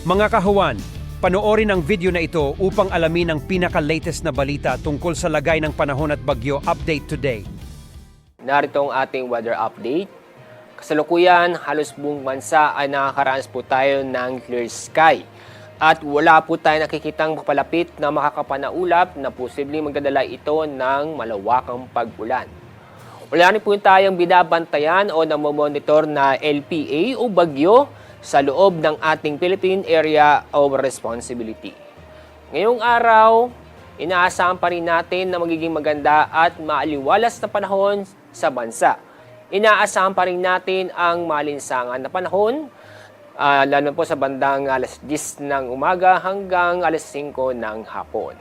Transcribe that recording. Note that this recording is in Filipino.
Mga kahuwan, panoorin ang video na ito upang alamin ang pinaka-latest na balita tungkol sa lagay ng panahon at bagyo update today. Narito ang ating weather update. Kasalukuyan, halos buong bansa ay nakakaranas po tayo ng clear sky. At wala po tayo nakikitang papalapit na makakapanaulap na posibleng magdadala ito ng malawakang pag-ulan. Wala rin po tayong binabantayan o namomonitor na LPA o bagyo sa loob ng ating Philippine Area of Responsibility. Ngayong araw, inaasahan pa rin natin na magiging maganda at maaliwalas na panahon sa bansa. Inaasahan pa rin natin ang malinsangan na panahon, lalo po sa bandang alas 10 ng umaga hanggang alas 5 ng hapon.